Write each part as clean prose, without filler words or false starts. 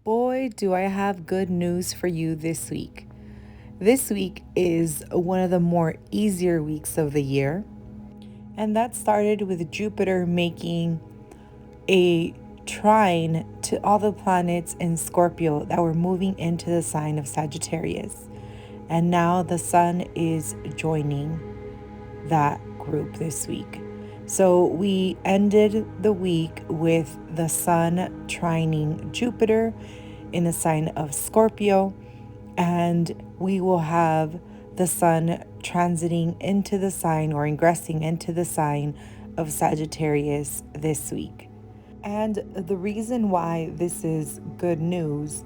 Boy, do I have good news for you this week. This week is one of the more easier weeks of the year, and that started with Jupiter making a trine to all the planets in Scorpio that were moving into the sign of Sagittarius. And now the sun is joining that group this week. So we ended the week with the sun trining Jupiter in the sign of Scorpio, and we will have the sun transiting into the sign or ingressing into the sign of Sagittarius this week. And the reason why this is good news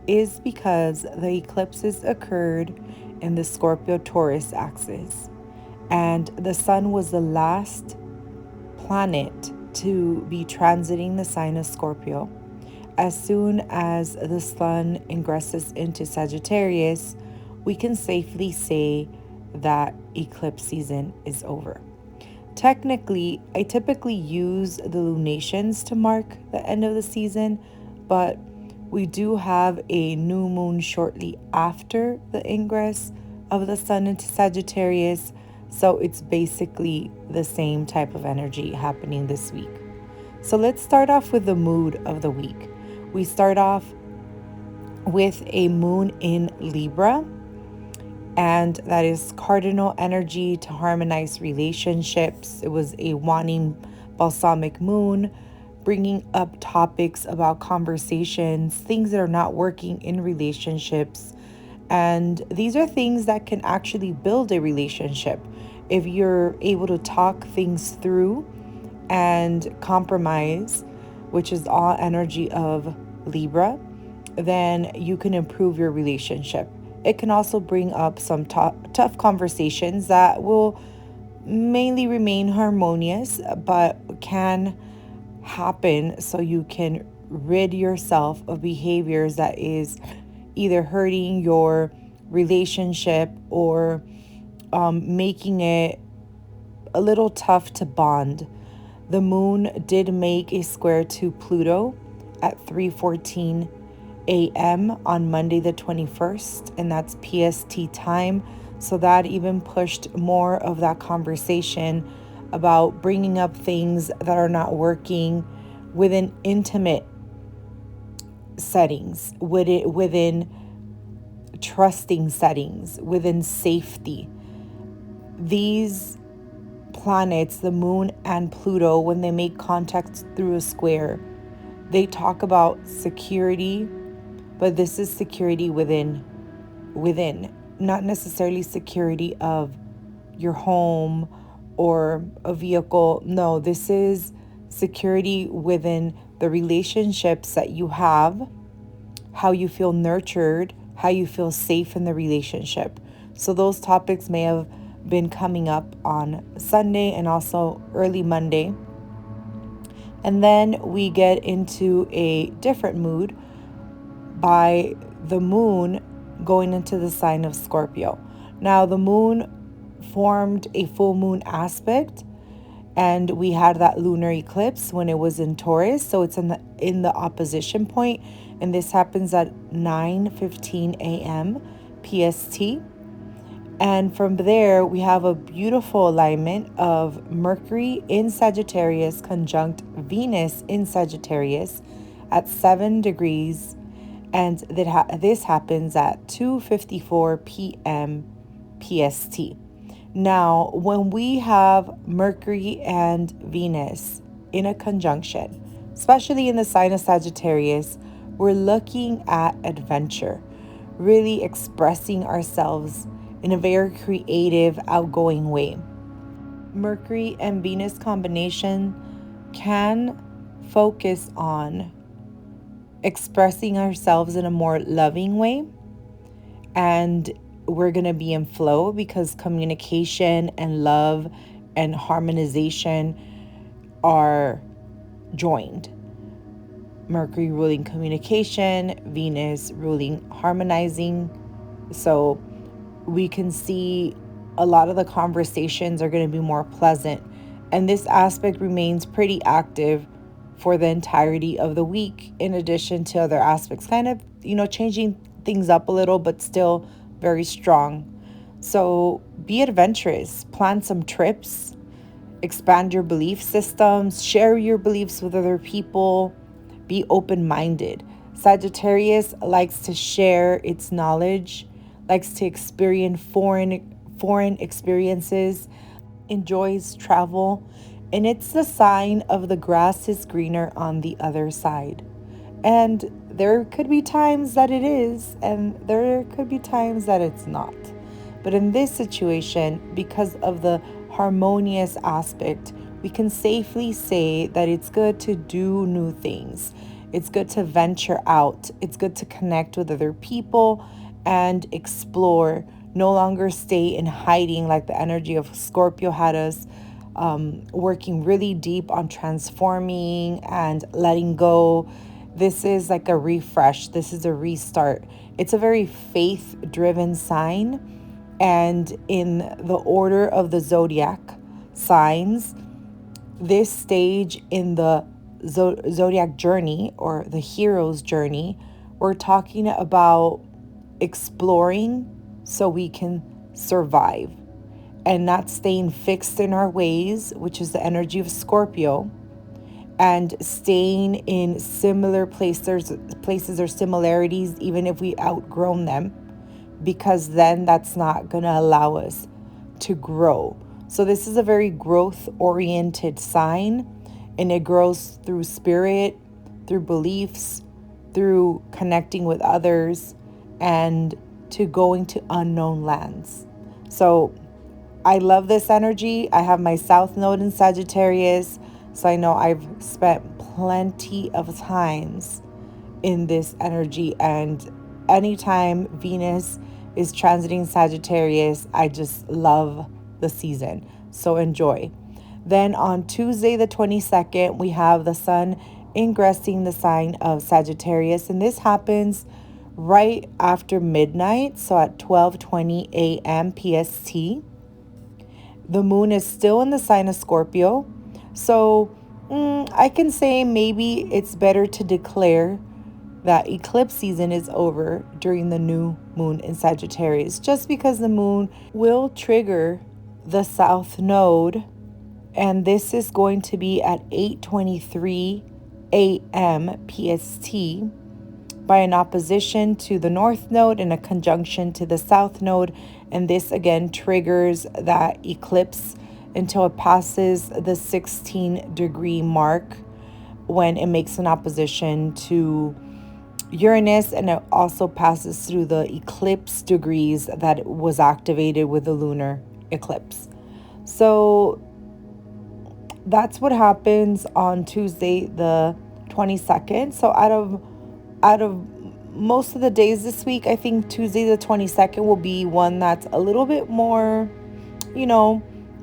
is because the eclipses occurred in the Scorpio Taurus axis, and the sun was the last planet to be transiting the sign of Scorpio. As soon as the sun ingresses into Sagittarius, we can safely say that eclipse season is over. Technically, I typically use the lunations to mark the end of the season, but we do have a new moon shortly after the ingress of the sun into Sagittarius, so it's basically the same type of energy happening this week. So let's start off with the mood of the week. We start off with a moon in Libra, and that is cardinal energy to harmonize relationships. It was a waning balsamic moon, bringing up topics about conversations, things that are not working in relationships. And these are things that can actually build a relationship if you're able to talk things through and compromise, which is all energy of Libra, then you can improve your relationship. It can also bring up some tough conversations that will mainly remain harmonious, but can happen so you can rid yourself of behaviors that is either hurting your relationship or making it a little tough to bond. The moon did make a square to Pluto at 3:14 a.m. on Monday the 21st, and that's PST time. So that even pushed more of that conversation about bringing up things that are not working within intimate settings, within trusting settings, within safety. These planets, the moon and Pluto, when they make contact through a square, they talk about security, but this is security within, not necessarily security of your home or a vehicle. No, this is security within the relationships that you have, how you feel nurtured, how you feel safe in the relationship. So those topics may have been coming up on Sunday and also early Monday. And then we get into a different mood by the moon going into the sign of Scorpio. Now, the moon formed a full moon aspect, and we had that lunar eclipse when it was in Taurus, so it's in the opposition point, and this happens at 9:15 a.m. PST. And from there, we have a beautiful alignment of Mercury in Sagittarius conjunct Venus in Sagittarius at 7 degrees. And this happens at 2:54 p.m. PST. Now, when we have Mercury and Venus in a conjunction, especially in the sign of Sagittarius, we're looking at adventure, really expressing ourselves in a very creative, outgoing way. Mercury and Venus combination can focus on expressing ourselves in a more loving way, and we're going to be in flow because communication and love and harmonization are joined. Mercury ruling communication, Venus ruling harmonizing. So we can see a lot of the conversations are going to be more pleasant. And this aspect remains pretty active for the entirety of the week, in addition to other aspects, kind of, changing things up a little, but still very strong. So be adventurous, plan some trips, expand your belief systems, share your beliefs with other people, be open-minded. Sagittarius likes to share its knowledge, likes to experience foreign experiences, enjoys travel, and it's the sign of the grass is greener on the other side. And there could be times that it is, and there could be times that it's not. But in this situation, because of the harmonious aspect, we can safely say that it's good to do new things. It's good to venture out. It's good to connect with other people and explore. No longer stay in hiding like the energy of Scorpio had us, working really deep on transforming and letting go. This is like a refresh. This is a restart. It's a very faith-driven sign. And in the order of the zodiac signs, this stage in the zodiac journey, or the hero's journey, we're talking about exploring so we can survive and not staying fixed in our ways, which is the energy of Scorpio, and staying in similar places or similarities, even if we outgrown them, because then that's not going to allow us to grow. So this is a very growth-oriented sign, and it grows through spirit, through beliefs, through connecting with others, and to going to unknown lands. So I love this energy. I have my South Node in Sagittarius, so I know I've spent plenty of times in this energy, and anytime Venus is transiting Sagittarius, I just love the season. So enjoy. Then on Tuesday the 22nd, we have the Sun ingressing the sign of Sagittarius, and this happens right after midnight, so at 12:20 a.m. PST. The moon is still in the sign of Scorpio, so I can say maybe it's better to declare that eclipse season is over during the new moon in Sagittarius, just because the moon will trigger the South Node, and this is going to be at 8:23 a.m. PST by an opposition to the North Node and a conjunction to the South Node, and this again triggers that eclipse until it passes the 16-degree mark, when it makes an opposition to Uranus, and it also passes through the eclipse degrees that was activated with the lunar eclipse. So that's what happens on Tuesday the 22nd. So out of most of the days this week, I think Tuesday the 22nd will be one that's a little bit more,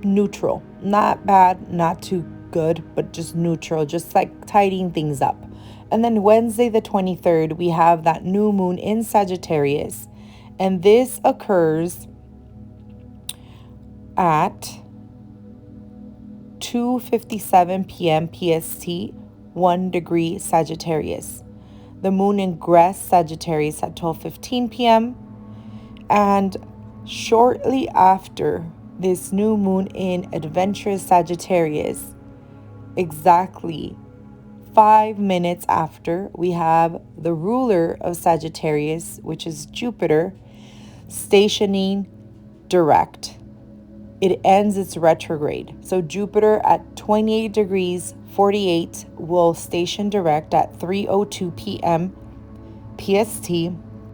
neutral. Not bad, not too good, but just neutral, just like tidying things up. And then Wednesday the 23rd, we have that new moon in Sagittarius, and this occurs at 2:57 p.m. PST, 1 degree Sagittarius. The moon ingress Sagittarius at 12:15 p.m. And shortly after this new moon in adventurous Sagittarius, exactly 5 minutes after, we have the ruler of Sagittarius, which is Jupiter, stationing direct. It ends its retrograde. So Jupiter at 28 degrees 48 will station direct at 3:02 p.m. PST.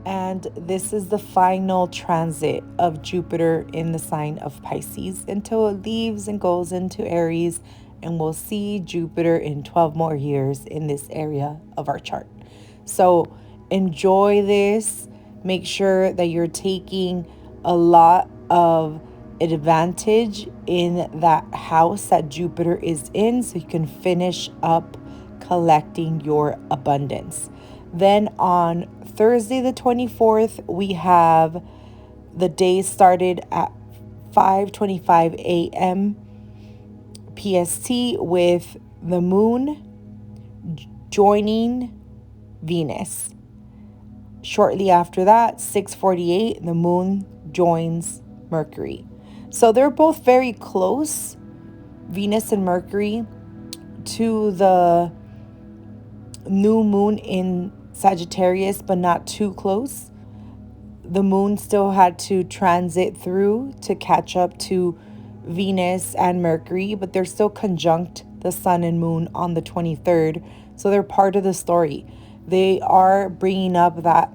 And this is the final transit of Jupiter in the sign of Pisces until it leaves and goes into Aries, and we'll see Jupiter in 12 more years in this area of our chart. So enjoy this. Make sure that you're taking a lot of advantage in that house that Jupiter is in, so you can finish up collecting your abundance. Then on Thursday the 24th, we have the day started at 5:25 a.m. PST with the moon joining Venus. Shortly after that, 6:48, the moon joins Mercury. So they're both very close, Venus and Mercury, to the new moon in Sagittarius, but not too close. The moon still had to transit through to catch up to Venus and Mercury, but they're still conjunct the sun and moon on the 23rd. So they're part of the story. They are bringing up that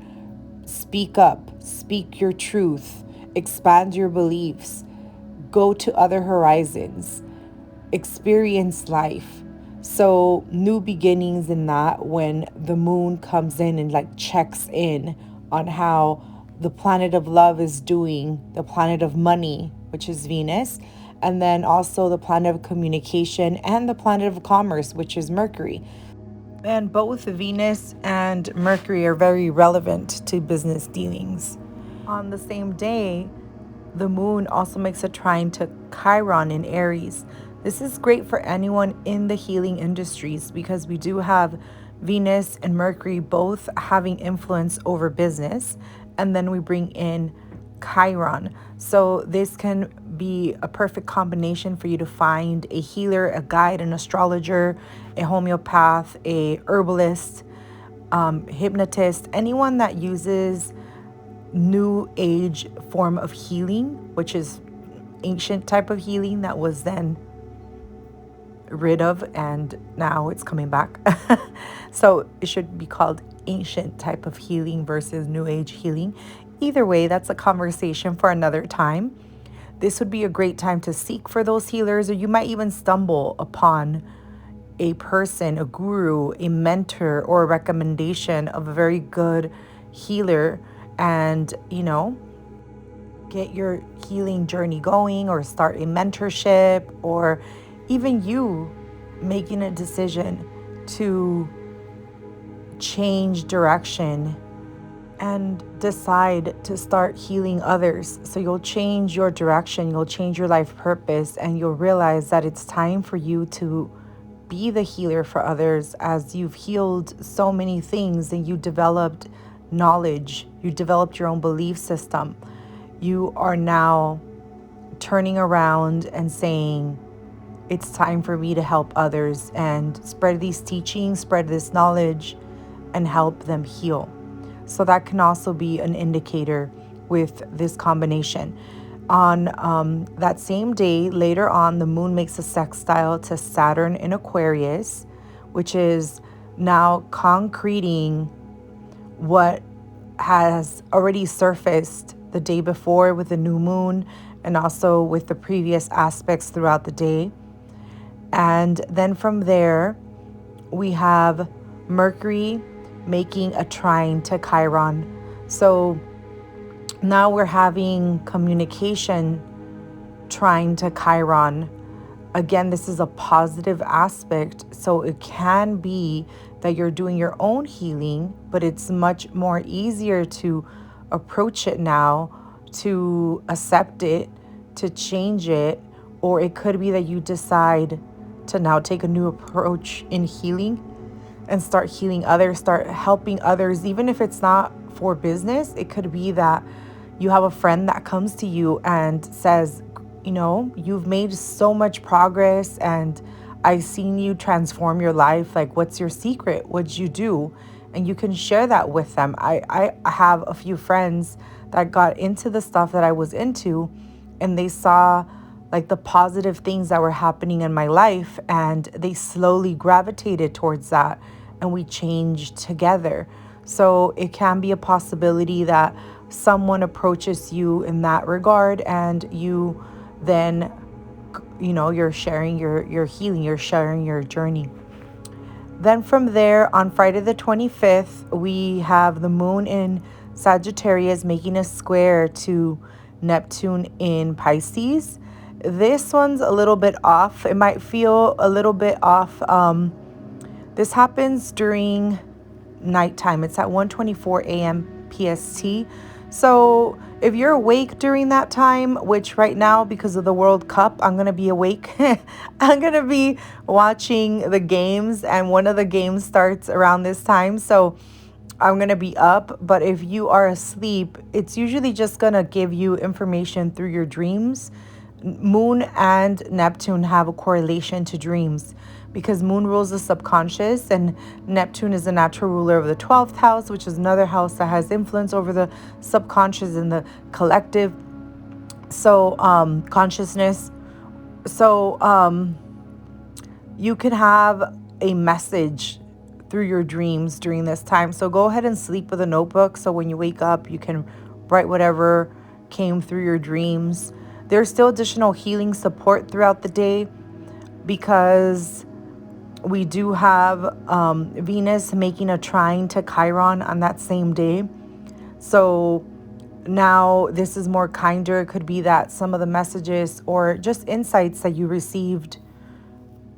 speak up, speak your truth, expand your beliefs, go to other horizons, experience life. So new beginnings in that, when the moon comes in and like checks in on how the planet of love is doing, the planet of money, which is Venus, and then also the planet of communication and the planet of commerce, which is Mercury. And both Venus and Mercury are very relevant to business dealings. On the same day, the moon also makes a trine to Chiron in Aries. This is great for anyone in the healing industries because we do have Venus and Mercury both having influence over business. And then we bring in Chiron. So this can be a perfect combination for you to find a healer, a guide, an astrologer, a homeopath, a herbalist, hypnotist, anyone that uses new age form of healing, which is ancient type of healing that was then rid of and now it's coming back. So it should be called ancient type of healing versus new age healing. Either way, that's a conversation for another time. This would be a great time to seek for those healers, or you might even stumble upon a person, a guru, a mentor, or a recommendation of a very good healer, and get your healing journey going, or start a mentorship, or even you making a decision to change direction and decide to start healing others. So you'll change your direction, you'll change your life purpose, and you'll realize that it's time for you to be the healer for others, as you've healed so many things and you developed knowledge, you developed your own belief system. You are now turning around and saying, it's time for me to help others and spread these teachings, spread this knowledge, and help them heal. So that can also be an indicator with this combination. On that same day, later on, the moon makes a sextile to Saturn in Aquarius, which is now concreting what has already surfaced the day before with the new moon, and also with the previous aspects throughout the day. And then from there, we have Mercury making a trine to Chiron. So now we're having communication trine to Chiron. Again, this is a positive aspect. So it can be that you're doing your own healing, but it's much more easier to approach it now, to accept it, to change it. Or it could be that you decide to now take a new approach in healing and start healing others, start helping others, even if it's not for business. It could be that you have a friend that comes to you and says, you've made so much progress and I've seen you transform your life. Like, what's your secret? What'd you do? And you can share that with them. I have a few friends that got into the stuff that I was into, and they saw like the positive things that were happening in my life, and they slowly gravitated towards that, and we changed together. So it can be a possibility that someone approaches you in that regard, and you then, you're sharing your healing, you're sharing your journey. Then from there, on Friday the 25th, we have the moon in Sagittarius making a square to Neptune in Pisces. This one's a little bit off. It might feel a little bit off. This happens during nighttime. It's at 1:24 a.m. PST. So if you're awake during that time, which right now, because of the World Cup, I'm going to be awake. I'm going to be watching the games, and one of the games starts around this time. So I'm going to be up. But if you are asleep, it's usually just going to give you information through your dreams. Moon and Neptune have a correlation to dreams because Moon rules the subconscious and Neptune is the natural ruler of the 12th house, which is another house that has influence over the subconscious and the collective. So, consciousness. So, you can have a message through your dreams during this time. So go ahead and sleep with a notebook. So when you wake up, you can write whatever came through your dreams. There's still additional healing support throughout the day because we do have Venus making a trine to Chiron on that same day. So now this is more kinder. It could be that some of the messages or just insights that you received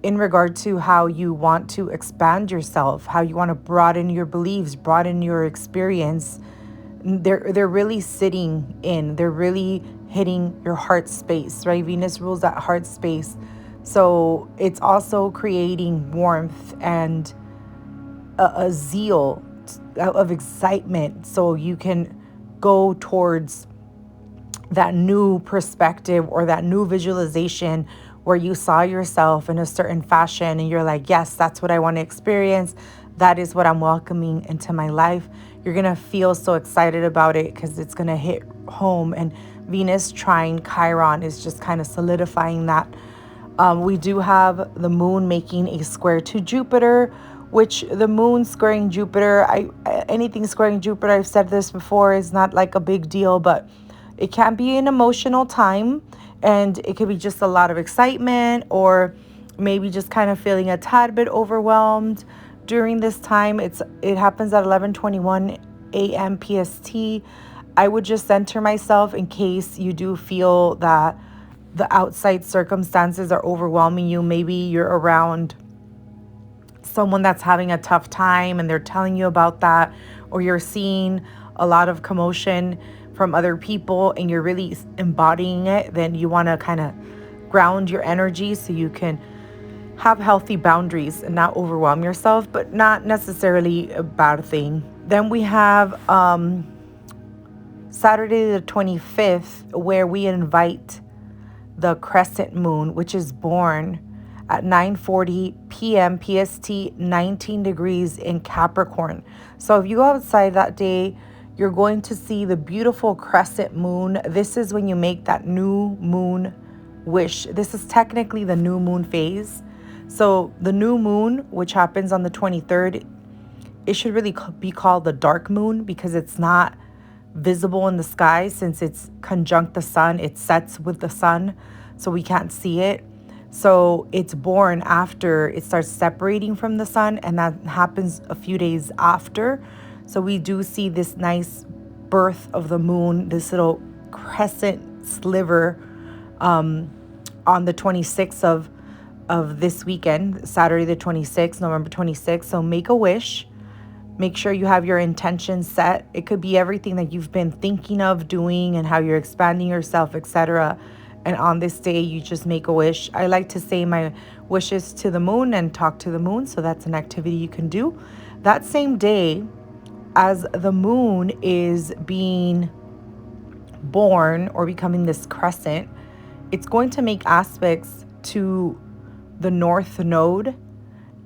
in regard to how you want to expand yourself, how you want to broaden your beliefs, broaden your experience, they're really sitting in, they're really hitting your heart space, right? Venus rules that heart space. So it's also creating warmth and a zeal of excitement so you can go towards that new perspective or that new visualization where you saw yourself in a certain fashion and you're like, yes, that's what I want to experience. That is what I'm welcoming into my life. You're going to feel so excited about it because it's going to hit home. And Venus trine Chiron is just kind of solidifying that. We do have the moon making a square to Jupiter, which the moon squaring Jupiter, anything squaring Jupiter, I've said this before, is not like a big deal, but it can be an emotional time and it could be just a lot of excitement or maybe just kind of feeling a tad bit overwhelmed during this time. It happens at 11:21 a.m. PST. I would just center myself in case you do feel that the outside circumstances are overwhelming you. Maybe you're around someone that's having a tough time and they're telling you about that, or you're seeing a lot of commotion from other people and you're really embodying it, then you want to kind of ground your energy so you can have healthy boundaries and not overwhelm yourself, but not necessarily a bad thing. Then we have Saturday the 25th, where we invite the crescent moon, which is born at 9:40 p.m. PST, 19 degrees in Capricorn. So if you go outside that day, you're going to see the beautiful crescent moon. This is when you make that new moon wish. This is technically the new moon phase. So the new moon, which happens on the 23rd, it should really be called the dark moon because it's not visible in the sky since it's conjunct the sun. It sets with the sun, so we can't see it. So it's born after it starts separating from the sun, and that happens a few days after. So we do see this nice birth of the moon, this little crescent sliver on the 26th of this weekend, Saturday the 26th, November 26th. So make a wish. Make sure you have your intention set. It could be everything that you've been thinking of doing and how you're expanding yourself, etc. And on this day, you just make a wish. I like to say my wishes to the moon and talk to the moon. So that's an activity you can do. That same day, as the moon is being born or becoming this crescent, it's going to make aspects to the north node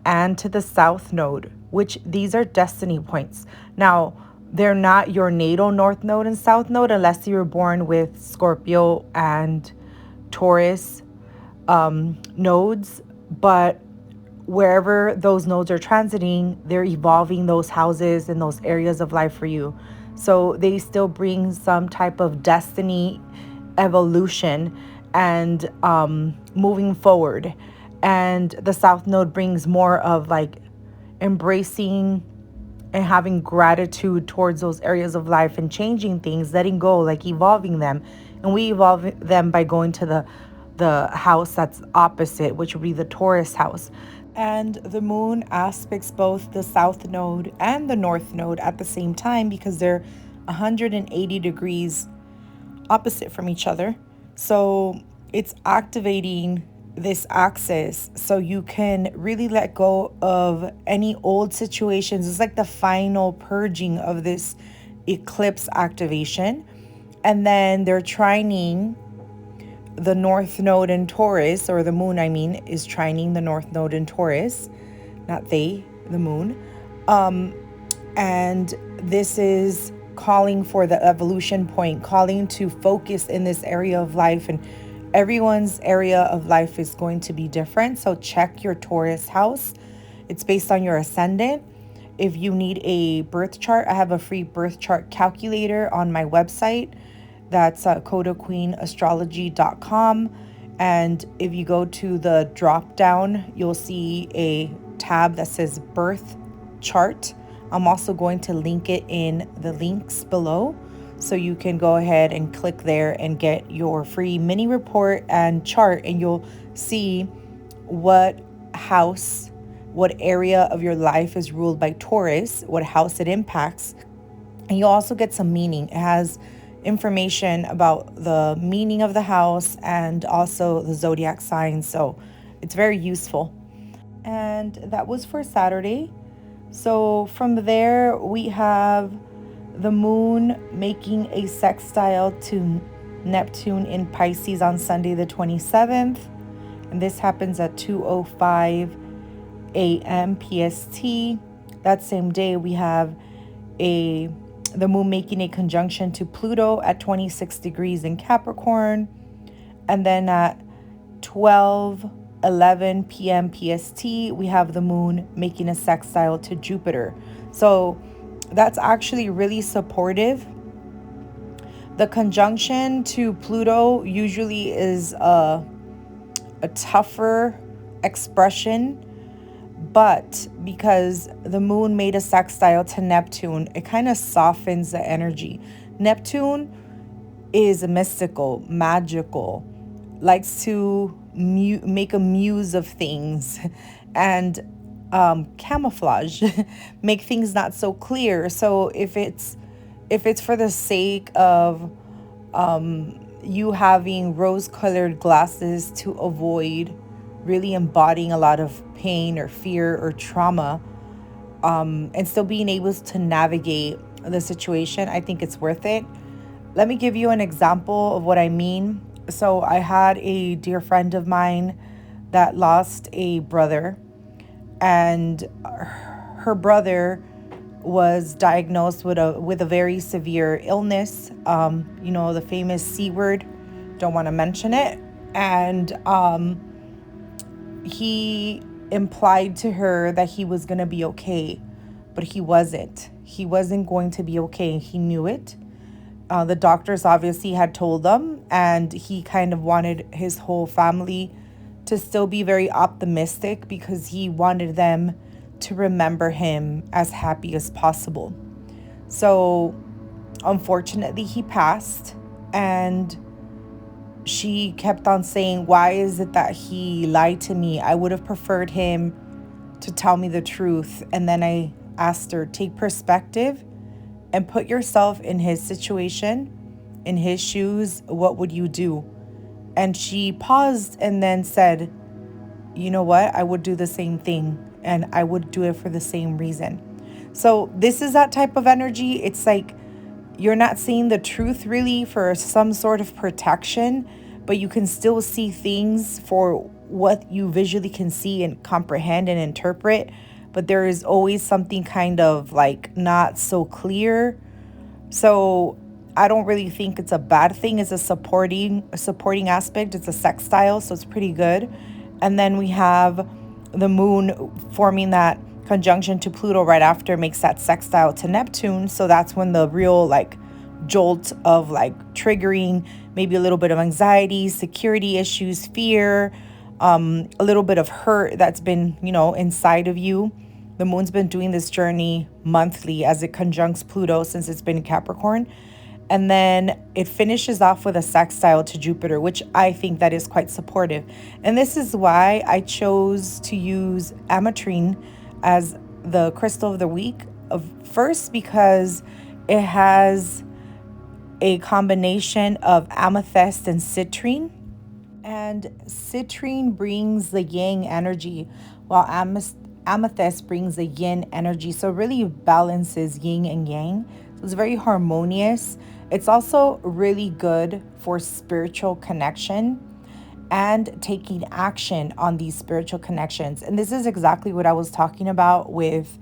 and to the south node, which these are destiny points. Now, they're not your natal north node and south node unless you were born with Scorpio and Taurus nodes, but wherever those nodes are transiting, they're evolving those houses and those areas of life for you. So they still bring some type of destiny evolution and moving forward. And the south node brings more of like embracing and having gratitude towards those areas of life and changing things, letting go, like evolving them. And we evolve them by going to the house that's opposite, which would be the Taurus house. And the moon aspects both the south node and the north node at the same time because they're 180 degrees opposite from each other. So it's activating this axis so you can really let go of any old situations. It's like the final purging of this eclipse activation. And then they're trining the North Node in Taurus, or the moon, I mean, is trining the North Node in Taurus, not they, the moon. And this is calling for the evolution point, calling to focus in this area of life. And everyone's area of life is going to be different. So check your Taurus house. It's based on your ascendant. If you need a birth chart, I have a free birth chart calculator on my website. That's CodaQueenAstrology.com. And if you go to the drop down, you'll see a tab that says birth chart. I'm also going to link it in the links below, so you can go ahead and click there and get your free mini report and chart, and you'll see what house, what area of your life is ruled by Taurus, what house it impacts. And you'll also get some meaning. It has information about the meaning of the house and also the zodiac signs. So it's very useful. And that was for Saturday. So from there, we have the moon making a sextile to Neptune in Pisces on Sunday the 27th. And this happens at 2:05 a.m. PST. That same day, we have the moon making a conjunction to Pluto at 26 degrees in Capricorn. And then at 12:11 p.m. PST, we have the moon making a sextile to Jupiter. So that's actually really supportive. The conjunction to Pluto usually is a tougher expression, but because the moon made a sextile to Neptune, it kind of softens the energy. Neptune is mystical, magical, likes to make a muse of things and camouflage, make things not so clear. So if it's for the sake of you having rose-colored glasses to avoid really embodying a lot of pain or fear or trauma, and still being able to navigate the situation, I think it's worth it. Let me give you an example of what I mean. So I had a dear friend of mine that lost a brother, and her brother was diagnosed with a very severe illness. The famous C word, don't want to mention it. And he implied to her that he was going to be okay, but he wasn't. He wasn't going to be okay. He knew it. The doctors obviously had told them, and he kind of wanted his whole family to still be very optimistic because he wanted them to remember him as happy as possible. So unfortunately, he passed, and she kept on saying, why is it that he lied to me? I would have preferred him to tell me the truth. And then I asked her, take perspective and put yourself in his situation, in his shoes. What would you do? And she paused and then said, you know what? I would do the same thing, and I would do it for the same reason. So this is that type of energy. It's like you're not seeing the truth really for some sort of protection, but you can still see things for what you visually can see and comprehend and interpret. But there is always something kind of like not so clear. So I don't really think it's a bad thing. It's a supporting aspect. It's a sextile, so it's pretty good. And then we have the moon forming that conjunction to Pluto right after, makes that sextile to Neptune. So that's when the real jolt of triggering maybe a little bit of anxiety, security issues, fear, a little bit of hurt that's been, inside of you. The moon's been doing this journey monthly as it conjuncts Pluto since it's been in Capricorn. And then it finishes off with a sextile to Jupiter, which I think that is quite supportive. And this is why I chose to use ametrine as the crystal of the week. First, because It has a combination of amethyst and citrine. And citrine brings the yang energy, while amethyst brings the yin energy. So it really balances yin and yang. So it's very harmonious. It's also really good for spiritual connection and taking action on these spiritual connections. And this is exactly what I was talking about with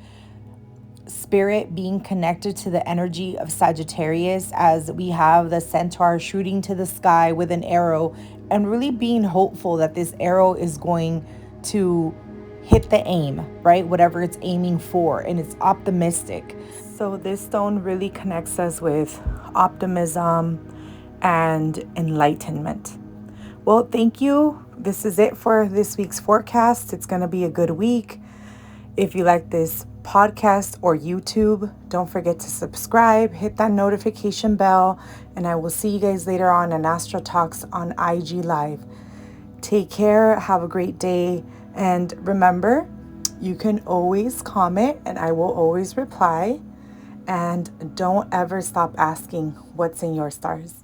spirit being connected to the energy of Sagittarius, as we have the centaur shooting to the sky with an arrow and really being hopeful that this arrow is going to hit the aim, right? Whatever it's aiming for, and it's optimistic. So this stone really connects us with optimism and enlightenment. Well, thank you. This is it for this week's forecast. It's going to be a good week. If you like this podcast or YouTube, don't forget to subscribe, hit that notification bell, and I will see you guys later on in AstroTalks on IG Live. Take care, have a great day, and remember, you can always comment and I will always reply. And don't ever stop asking what's in your stars.